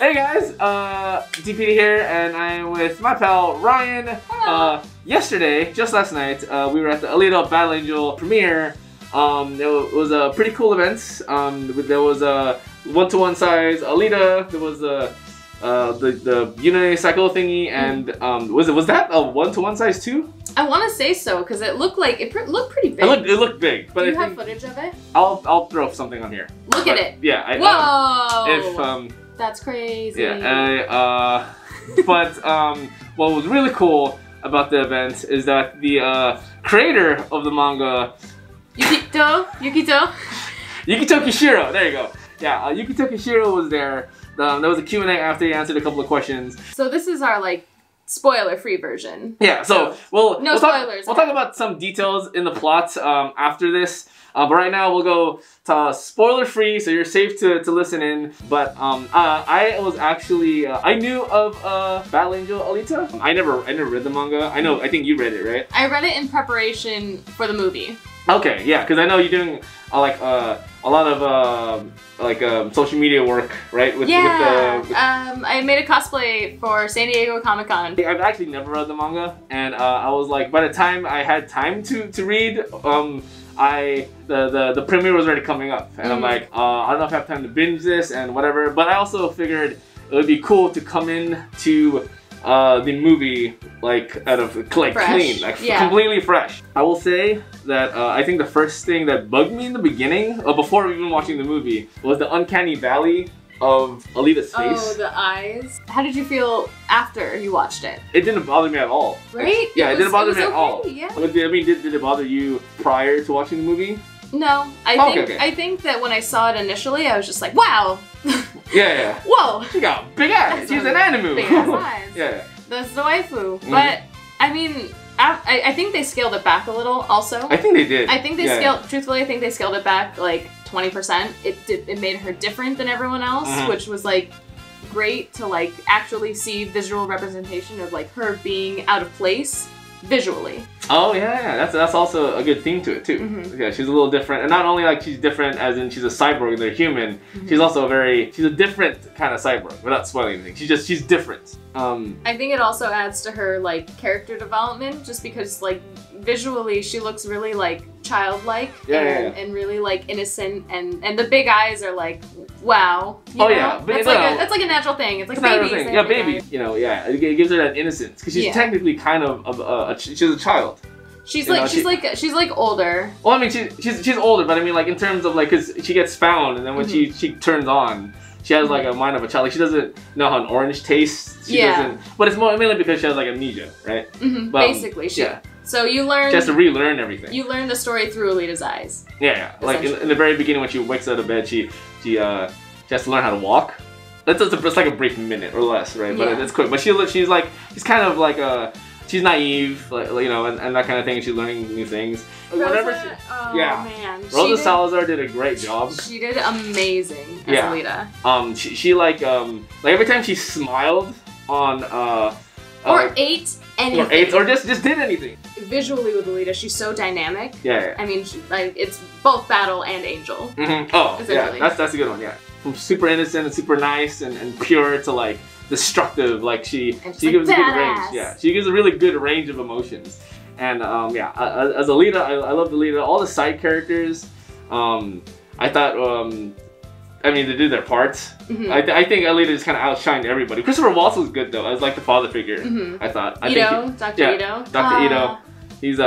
Hey guys, d-piddy here, and I'm with my pal Ryan. Hello. Yesterday, just last night, we were at the Alita Battle Angel premiere. It was a pretty cool event. There was a one-to-one size Alita. There was the Unity cycle thingy, and was that a one-to-one size too? I want to say so because it looked like it looked pretty big. It looked big, but do you have footage of it? I'll throw something on here. Look at it. Yeah. Whoa. That's crazy. Yeah. What was really cool about the event is that the creator of the manga, Yukito Kishiro. There you go. Yeah, Yukito Kishiro was there. There was a Q&A after he answered a couple of questions. So this is our spoiler-free version. Yeah. So we'll spoilers. We'll talk about some details in the plot after this. But right now we'll go to spoiler-free, so you're safe to listen in. But I was actually I knew of Battle Angel Alita. I never read the manga. I think you read it, right? I read it in preparation for the movie. Okay, yeah, because I know you're doing a lot of social media work, right? I made a cosplay for San Diego Comic-Con. I've actually never read the manga, and I was like, by the time I had time to read, the premiere was already coming up, and I'm like, I don't know if I have time to binge this and whatever. But I also figured it would be cool to come in to the movie clean, completely fresh. I will say that I think the first thing that bugged me in the beginning, before even watching the movie, was the uncanny valley of Alita's face. Oh, the eyes. How did you feel after you watched it? It didn't bother me at all. Right? Yeah, it didn't bother me at all. Yeah. I mean, did it bother you prior to watching the movie? No. I think that when I saw it initially, I was just like, wow. Yeah. Whoa. She got big eyes. She's an anime. Big ass eyes. Yeah. That's the waifu. But I mean, I think they scaled it back a little. Also, I think they did. I think they scaled. Truthfully, I think they scaled it back like 20%. It made her different than everyone else, which was great to actually see visual representation of her being out of place visually. Oh yeah, that's also a good theme to it too. Yeah, she's a little different, and not only she's different as in she's a cyborg and they're human. She's also she's a different kind of cyborg without spoiling anything. She's different. I think it also adds to her character development, just because visually she looks really childlike and really innocent, and the big eyes are wow. You know? Yeah, but that's a natural thing. It's babies. Yeah, babies. You know, yeah, it gives her that innocence because she's technically kind of she's a child. She's she's older. Well, I mean, she's older, but I mean, in terms of because she gets found, and then when she turns on, she has a mind of a child. She doesn't know how an orange tastes. She doesn't. But it's mainly because she has amnesia, right? Basically, So you learn. She has to relearn everything. You learn the story through Alita's eyes. Yeah. In the very beginning, when she wakes out of bed, she has to learn how to walk. It's a brief minute or less, right? But it's quick. But she's kind of she's naive, and that kind of thing. And she's learning new things. Rosa, man. Rosa Salazar did a great job. She did amazing as Alita. She every time she smiled on or ate anything. Or just did anything. Visually with Alita, she's so dynamic. Yeah. I mean, it's both Battle and Angel. Oh, yeah. That's a good one. Yeah. From super innocent and super nice and pure to destructive. She gives a good range. Yeah. She gives a really good range of emotions. And as Alita, I loved Alita. All the side characters, I thought. I mean, they did their parts. I think Alita just kind of outshined everybody. Christopher Waltz was good though, as the father figure. I thought. Dr. Ito. Dr. Ito. He's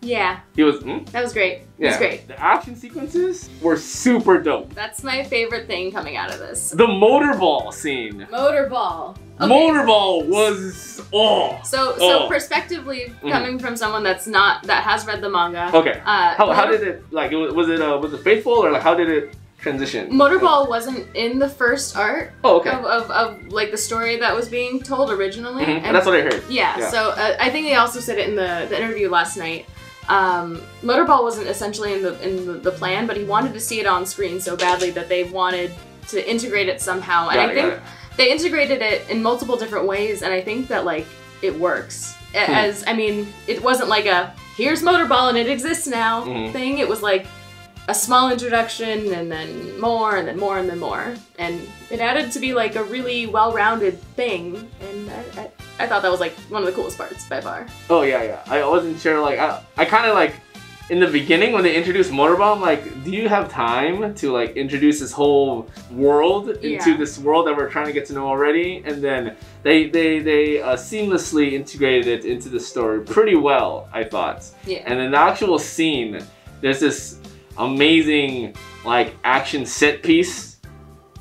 Yeah. He was. That was great. It was great. The action sequences were super dope. That's my favorite thing coming out of this. The Motorball scene. Motorball. Okay. Motorball was So prospectively, coming from someone that has read the manga. Okay. How did it was it faithful, or how did it transition? Motorball wasn't in the first art of the story that was being told originally. And that's what I heard. Yeah. So I think they also said it in the interview last night. Motorball wasn't essentially in the plan, but he wanted to see it on screen so badly that they wanted to integrate it somehow. And I think they integrated it in multiple different ways, and I think that it works. I mean, it wasn't a here's Motorball and it exists now thing. It was a small introduction, and then more, and then more, and then more. And it added to be like a really well-rounded thing, and I thought that was like one of the coolest parts by far. Oh yeah. I wasn't sure, like, I kind of like, in the beginning when they introduced Motorball, I'm like, do you have time to like introduce this whole world into this world that we're trying to get to know already? And then they seamlessly integrated it into the story pretty well, I thought. Yeah. And in the actual scene, there's this amazing like action set piece,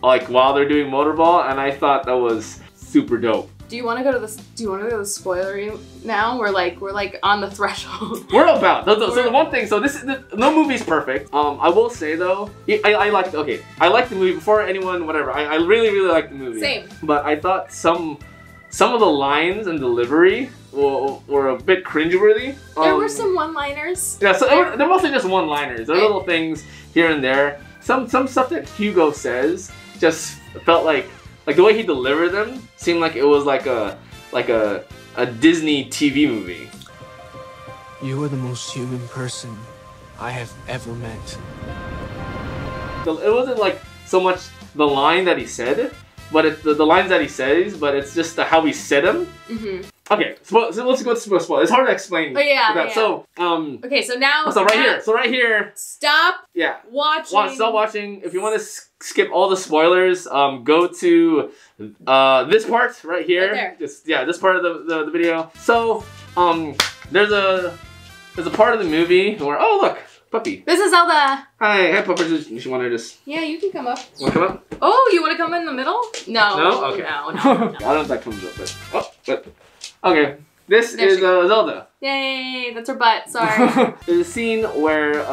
like while they're doing Motorball, and I thought that was super dope. Do you want to go to the spoilery now? We're like on the threshold. We're about. So the one thing. So this is no movie's perfect. I will say though, I liked. Okay, I liked the movie before anyone. Whatever. I really liked the movie. Same. But I thought some of the lines and delivery were a bit cringeworthy. There were some one-liners. Yeah. So they're mostly just one-liners. There are little things here and there. Some stuff that Hugo says just felt like the way he delivered them seemed like it was like a Disney TV movie. You are the most human person I have ever met. It wasn't like so much the line that he said, but it's the lines that he says, but it's just how he said them. Mm-hmm. Okay, so let's go to spoil. It's hard to explain. Oh yeah, that. Yeah. So okay, so now. So right here. Stop. Yeah. Watching. Stop watching. If you want to skip all the spoilers, go to this part right here. Right there. This part of the video. So there's a part of the movie where look, puppy. This is Zelda. Hi puppy. You want to just? Yeah, you can come up. Want to come up? Oh, you want to come in the middle? No. No. Okay. No. I don't know if that comes up, but okay. This is Zelda. Yay, that's her butt, sorry. There's a scene where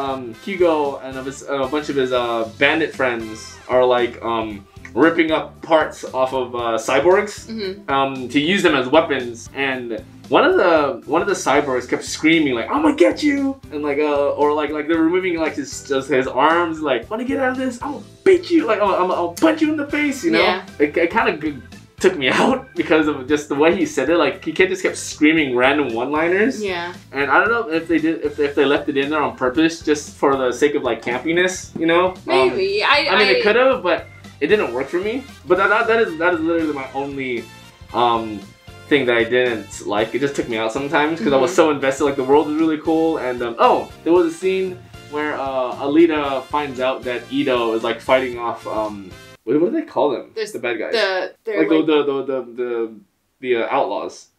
Hugo and a bunch of his bandit friends are like ripping up parts off of cyborgs to use them as weapons, and one of the cyborgs kept screaming like, "I'm gonna get you!" and like or like they're removing like his arms, like, "Wanna get out of this? I'm gonna beat you! Like I'll punch you in the face!" You know? Yeah. It kind of took me out because of just the way he said it. Like he just kept screaming random one-liners. Yeah. And I don't know if they did, if they left it in there on purpose just for the sake of like campiness, you know? Maybe. I mean, it could have, but it didn't work for me. But that is literally my only thing that I didn't like. It just took me out sometimes because I was so invested. Like the world was really cool, and there was a scene where Alita finds out that Ito is like fighting off what do they call them? There's the bad guys. They're the outlaws.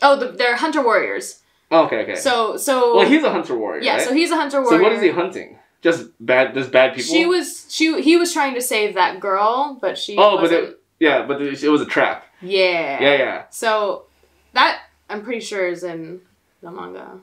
Oh, they're hunter warriors. Oh, okay. So well, he's a hunter warrior. Yeah, right? So he's a hunter warrior. So what is he hunting? Just bad people. He was trying to save that girl, but she. Oh, wasn't... but it was a trap. Yeah. Yeah. So that I'm pretty sure is in the manga.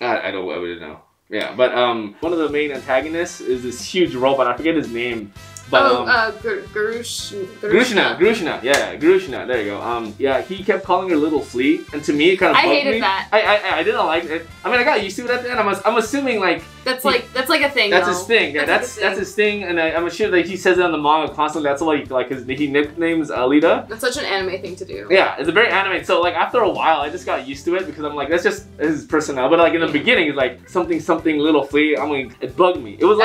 I wouldn't know. Yeah, but one of the main antagonists is this huge robot. I forget his name. But, Grushna. Yeah, Grushna. There you go. Yeah, he kept calling her Little Flea, and to me, it kind of bugged me. I hated that. I didn't like it. I mean, I got used to it at the end. I'm assuming like that's like a thing. That's his thing. Yeah, that's his thing, and I'm sure that he says it on the manga constantly. That's why he nicknames Alita. That's such an anime thing to do. Yeah, it's a very anime. So like after a while, I just got used to it because I'm like, that's just his personality. But like in the beginning, it's like something Little Flea. I mean, it bugged me. It was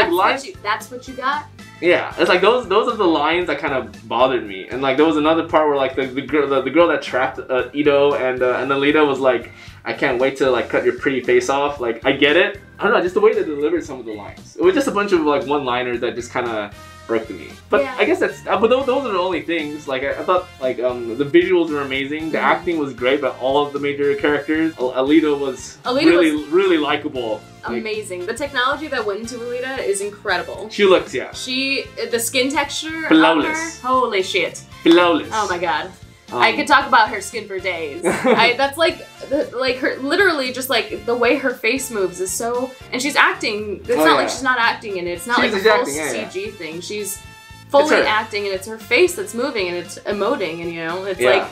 that's what you got. Yeah, it's like those are the lines that kind of bothered me, and like there was another part where like the girl that trapped Ito and Alita was like, I can't wait to like cut your pretty face off. Like I get it. I don't know, just the way they delivered some of the lines. It was just a bunch of like one-liners that just kind of broke to me. But yeah. I guess that's but those are the only things. Like I thought like the visuals were amazing, the acting was great, but all of the major characters, Alita was really likable. Amazing. The technology that went into Alita is incredible. She looks, the skin texture flawless. Of her, holy shit. Flawless. Oh my god. I could talk about her skin for days. That's like her, literally just like the way her face moves is so, and she's acting, it's not like she's not acting in it. It's not like a full CG thing. She's fully acting, and it's her face that's moving, and it's emoting, and you know, it's like,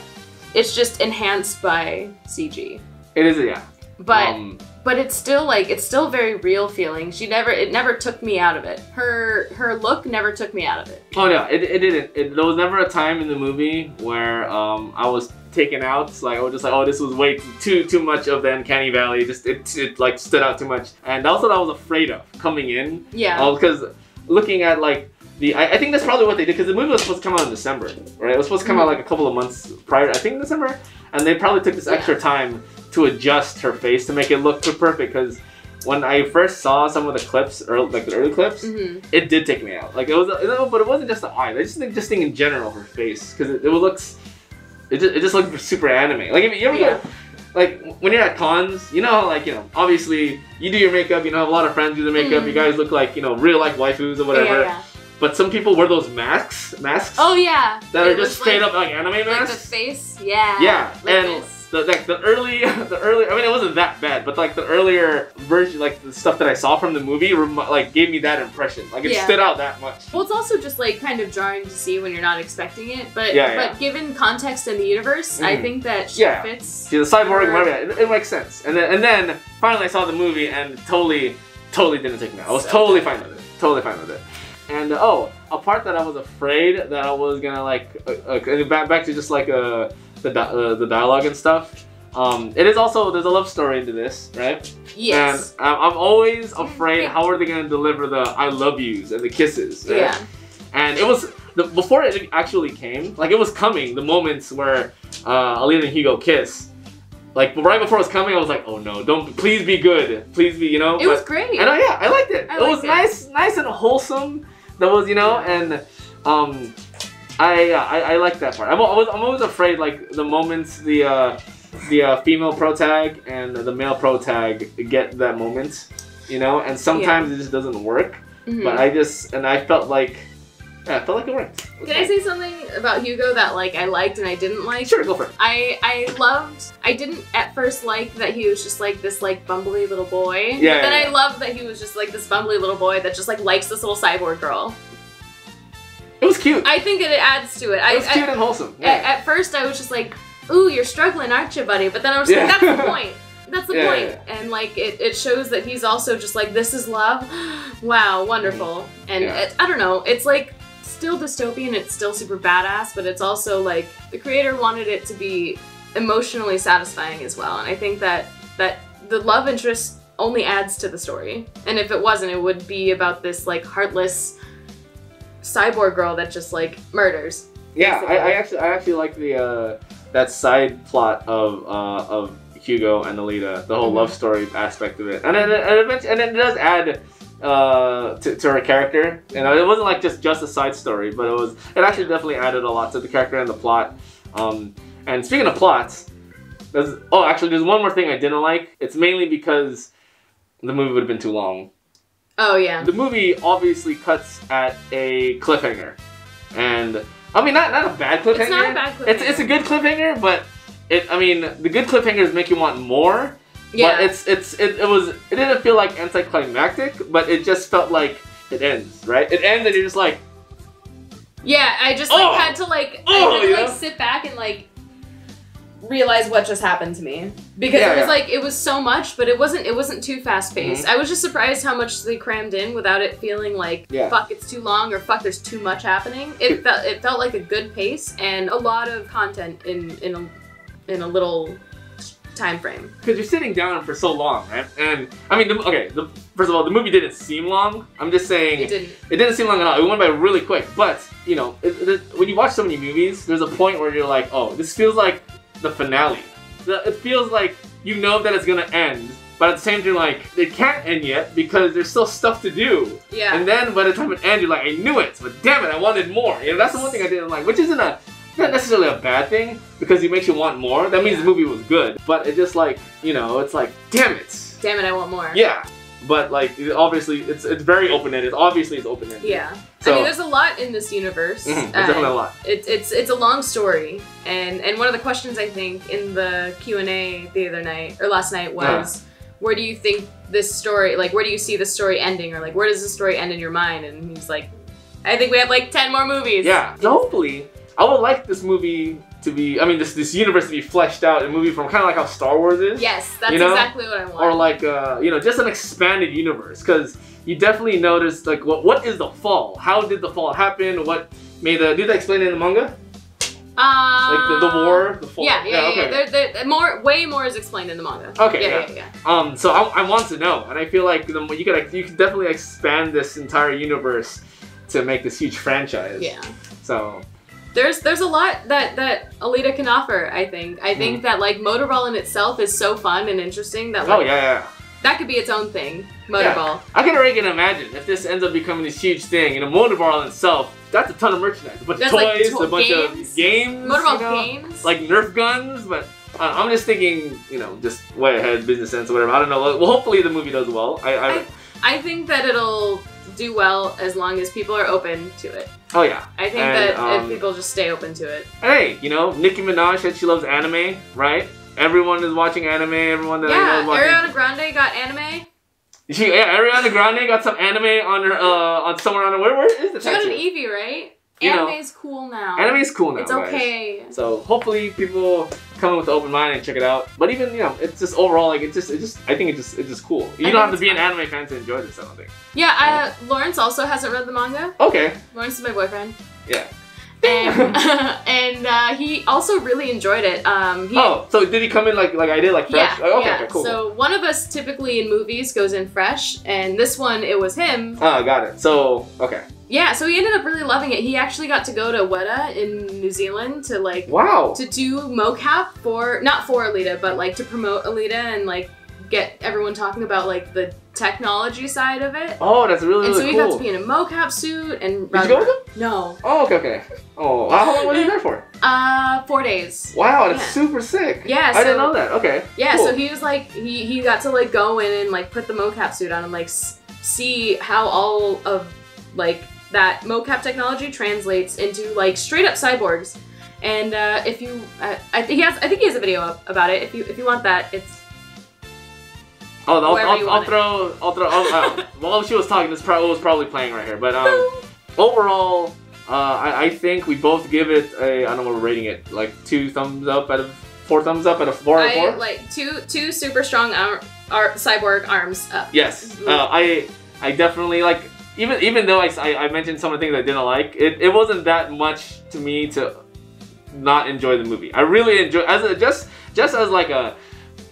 it's just enhanced by CG. It is, yeah. But but it's still like, it's still very real feeling. It never took me out of it. Her look never took me out of it. Oh no, it didn't. There was never a time in the movie where I was taken out. Like I was just like, oh, this was way too much of the Uncanny Valley. Just it like stood out too much, and that's what I was afraid of coming in. Yeah. Because looking at like I think that's probably what they did, because the movie was supposed to come out in December, right? It was supposed to come out like a couple of months prior, I think December, and they probably took this extra time to adjust her face to make it look perfect. Because when I first saw some of the clips, or like the early clips, it did take me out. Like it was, but it wasn't just the eye. I just think in general her face, because it just looked super anime. Like if you ever go, like when you're at cons, you know, like obviously you do your makeup. You know, have a lot of friends do the makeup. You guys look like real life waifus or whatever. Yeah. But some people wear those masks. Oh yeah. That are just straight up like anime masks. Like the face, yeah. Yeah, like and the early, I mean, it wasn't that bad, but like the earlier version, like the stuff that I saw from the movie, like gave me that impression. Like it stood out that much. Well, it's also just like kind of jarring to see when you're not expecting it, but given context in the universe, I think that she fits. She's a cyborg, whatever. It makes sense. And then finally I saw the movie and totally didn't take me out. I was totally fine with it. Totally fine with it. And a part that I was afraid that I was gonna like, back to just like the dialogue and stuff. It is also, there's a love story into this, right? Yes. And I'm always afraid how are they gonna deliver the I love yous and the kisses, right? Yeah. And it was before it actually came, like it was coming. The moments where Alita and Hugo kiss. Like right before it was coming, I was like, "Oh no! Please be good, please be, It was great. And I liked it. It was nice and wholesome. That was, and I like that part. I'm always afraid, like the moments the female protag and the male protag get that moment, and sometimes it just doesn't work. But I felt like. Yeah, I felt like it worked. Can I say something about Hugo that like I liked and I didn't like? Sure, go for it. I didn't at first like that he was just like this like bumbly little boy. Yeah. But then I loved that he was just like this bumbly little boy that just like likes this little cyborg girl. It was cute. I think it adds to it. It was cute and wholesome. Yeah. At first I was just like, ooh, you're struggling, aren't you, buddy? But then I was like, that's the point. That's the point. And like it shows that he's also just like, this is love. Wow, wonderful. And I don't know, it's like still dystopian, it's still super badass, but it's also like the creator wanted it to be emotionally satisfying as well. And I think that the love interest only adds to the story. And if it wasn't, it would be about this like heartless cyborg girl that just like murders. Yeah, I actually like the that side plot of Hugo and Alita, the whole love story aspect of it, and then it does add to her character. It wasn't like just a side story, but it actually definitely added a lot to the character and the plot. And speaking of plots, there's one more thing I didn't like. It's mainly because the movie would have been too long. Oh yeah. The movie obviously cuts at a cliffhanger, and I mean not a bad cliffhanger. It's not a bad cliffhanger. It's a good cliffhanger, but the good cliffhangers make you want more. Yeah. But it didn't feel like anticlimactic, but it just felt like it ends, right? It ends and you're just like, yeah, I just like had to sit back and like realize what just happened to me, because it was like it was so much, but it wasn't too fast paced. I was just surprised how much they crammed in without it feeling like fuck it's too long or fuck there's too much happening. It felt like a good pace and a lot of content in a little time frame. Because you're sitting down for so long, right? And I mean, first of all, the movie didn't seem long. I'm just saying it didn't seem long at all. It went by really quick. But when you watch so many movies, there's a point where you're like, oh, this feels like the finale. It feels like that it's gonna end, but at the same time, like it can't end yet because there's still stuff to do. Yeah. And then by the time it ends, you're like, I knew it, but damn it, I wanted more. That's the one thing I didn't like, which isn't not necessarily a bad thing, because it makes you want more. That means the movie was good. But it just like, it's like, damn it. Damn it, I want more. Yeah. But like, obviously, it's very open-ended. Obviously, it's open-ended. Yeah. So, I mean, there's a lot in this universe. There's definitely a lot. It's a long story. And one of the questions, I think, in the Q&A last night was, where do you think this story, like, where do you see the story ending? Or like, where does the story end in your mind? And he's like, I think we have like 10 more movies. Yeah. So hopefully, I would like this movie to be, I mean, this universe to be fleshed out in a movie from kind of like how Star Wars is. Yes, that's exactly what I want. Or like, you know, just an expanded universe, because you definitely notice like what is the fall? How did the fall happen? What made the? Did they explain it in the manga? Like the war, the fall. Yeah. Way more is explained in the manga. Okay. Yeah. So I want to know, and I feel like you could definitely expand this entire universe to make this huge franchise. Yeah. So. There's a lot that Alita can offer, I think. I think that like Motorball in itself is so fun and interesting that like that could be its own thing. Motorball. Yeah. I can already imagine if this ends up becoming this huge thing, you know, Motorball in itself, that's a ton of merchandise. A bunch of toys, a bunch of games. Motorball games. Like Nerf guns, but I'm just thinking, you know, just way ahead, business sense or whatever. I don't know. Well, hopefully the movie does well. I think that it'll do well as long as people are open to it. Oh yeah. I think that if people just stay open to it. Hey, you know, Nicki Minaj said she loves anime, right? Everyone is watching anime. Everyone that I know is watching. Ariana Grande got anime. Ariana Grande got some anime on her on somewhere on her. Where is the tattoo? She got an Eevee, right? Anime's cool now. Anime's cool now. It's okay. Guys. So hopefully people come in with an open mind and check it out. But even, you know, it's just overall like I think it's just cool. You don't have to be an anime fan to enjoy this, I don't think. Yeah, Lawrence also hasn't read the manga. Okay. Lawrence is my boyfriend. Yeah. And he also really enjoyed it. So did he come in like I did, like fresh? Yeah, okay, cool. So one of us typically in movies goes in fresh, and this one it was him. Oh, got it. So okay. Yeah, so he ended up really loving it. He actually got to go to Weta in New Zealand to like to do mocap for not for Alita, but like to promote Alita and like get everyone talking about like the technology side of it. Oh, that's really cool. And so he got to be in a mocap suit and. Did you go with him? No. Oh, okay. Oh, how long was he there for? 4 days. Wow, that's super sick. Yeah, I didn't know that. Okay. Yeah, cool. so he was like he got to like go in and like put the mocap suit on and like see how all of like that mocap technology translates into like straight up cyborgs. And if you, I think he has a video up about it. If you want that, it's. Oh, I'll throw. While she was talking, this was probably playing right here. But overall, I think we both give it a. I don't know what we're rating it. Like 2 thumbs up out of 4 thumbs up out of 4 out of 4. Like two super strong cyborg arms up. Yes, I definitely like. Even though I mentioned some of the things I didn't like, it wasn't that much to me to not enjoy the movie. I really enjoyed just as like a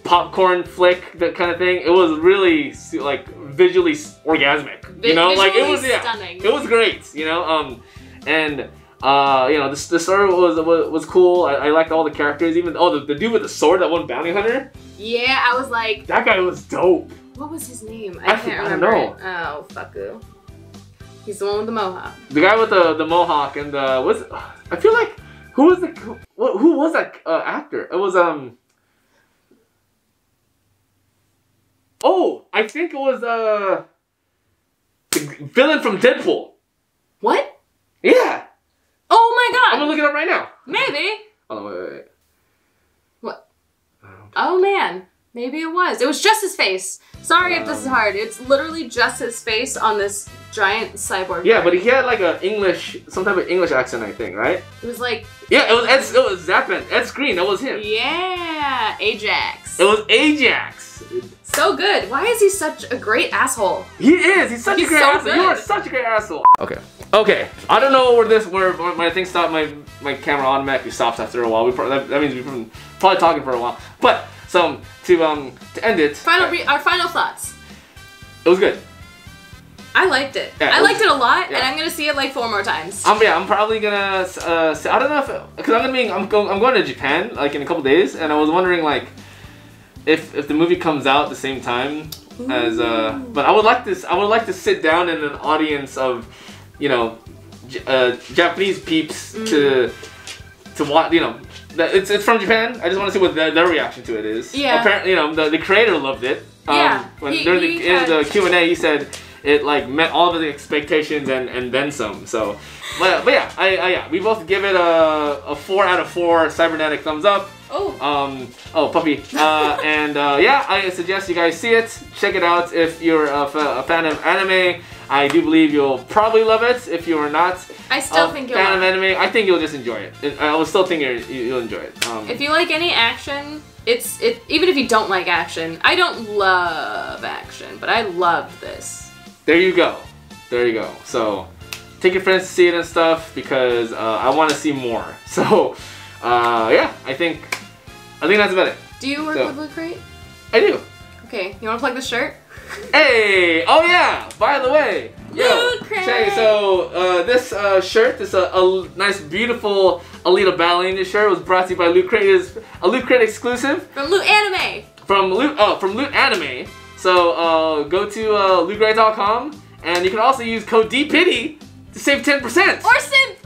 popcorn flick, that kind of thing. It was really like visually orgasmic, you know, like it was stunning. It was great, you know, and you know, the story was cool. I liked all the characters, even the dude with the sword, that one bounty hunter. Yeah, I was like, that guy was dope. What was his name? I can't remember. I don't know. Oh, fuck you. He's the one with the mohawk. The guy with the mohawk and I feel like who was that actor? It was Oh, I think it was the villain from Deadpool. What? Yeah. Oh my god. I'm gonna look it up right now. Maybe. Hold on, wait. What? Oh man. Maybe it was. It was just his face. Sorry if this is hard. It's literally just his face on this giant cyborg. Yeah, but he had like some type of English accent, I think, right? It was like. Yeah, it was Zappin. Ed Screen. That was him. Yeah, Ajax. It was Ajax. So good. Why is he such a great asshole? He is. He's such a great asshole. You are such a great asshole. Okay. I don't know where my thing stopped. My camera automatically stops after a while. That means we've been probably talking for a while. But to end it. Our final thoughts. It was good. I liked it. Yeah, I liked it a lot, and I'm gonna see it like 4 more times. I'm probably gonna. I don't know because I'm going to Japan like in a couple days, and I was wondering like if the movie comes out at the same time as. But I would like to sit down in an audience of, you know, Japanese peeps to watch. You know, it's from Japan. I just want to see what their reaction to it is. Yeah. Apparently, you know, the creator loved it. Yeah. During the Q&A, he said it like met all of the expectations and then some. So, but yeah, we both give it a 4 out of 4 cybernetic thumbs up. Oh, puppy. Yeah, I suggest you guys see it. Check it out if you're a fan of anime. I do believe you'll probably love it. If you are not I still think you'll fan of anime, I think you'll just enjoy it. I will still think you'll enjoy it. If you like any action, even if you don't like action, I don't love action, but I loved this. There you go. There you go. So take your friends to see it and stuff because I want to see more. So yeah, I think that's about it. Do you work with Loot Crate? I do. Okay, you want to plug the shirt? Hey! Oh yeah! By the way, Loot Crate! Okay, so this shirt, this a nice, beautiful Alita Battle Angel shirt, was brought to you by Loot Crate. It is a Loot Crate exclusive. From Loot Anime. From Loot Anime. So go to lootcrate.com and you can also use code d-piddy to save 10%. Or Synnth.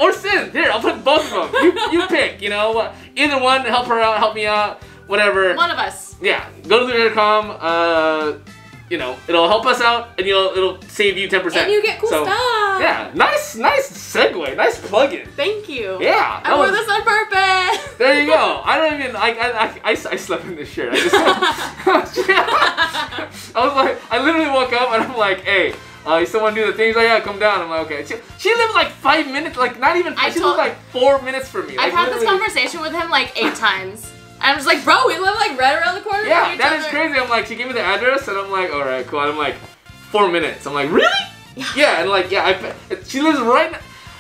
Or Synnth. Here, I'll put both of them. You pick. You know, either one. Help her out. Help me out. Whatever. One of us. Yeah. Go to lootcrate.com. You know, it'll help us out, and it'll save you 10%. And you get cool stuff. Yeah, nice segue, nice plug-in. Thanlike you. Yeah, I wore this on purpose. There you go. I don't even I slept in this shirt. I was like, I literally woke up and I'm like, hey, you still want to do the things? Oh yeah, come down. I'm like, okay. She lived like 5 minutes, like not even. She lived like 4 minutes from me. I've had this conversation with him like 8 times. And I'm just like, bro, we live like right around the corner. Yeah, that is crazy. I'm like, she gave me the address, and I'm like, all right, cool. And I'm like, 4 minutes. I'm like, really? Yeah, and like, yeah, she lives right.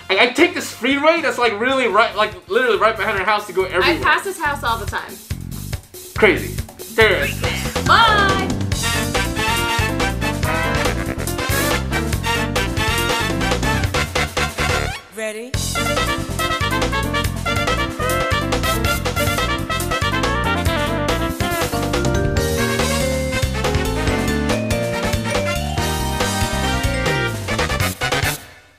I take this freeway that's like really right, like literally right behind her house to go everywhere. I pass his house all the time. Crazy. Terrorist. Bye. Ready?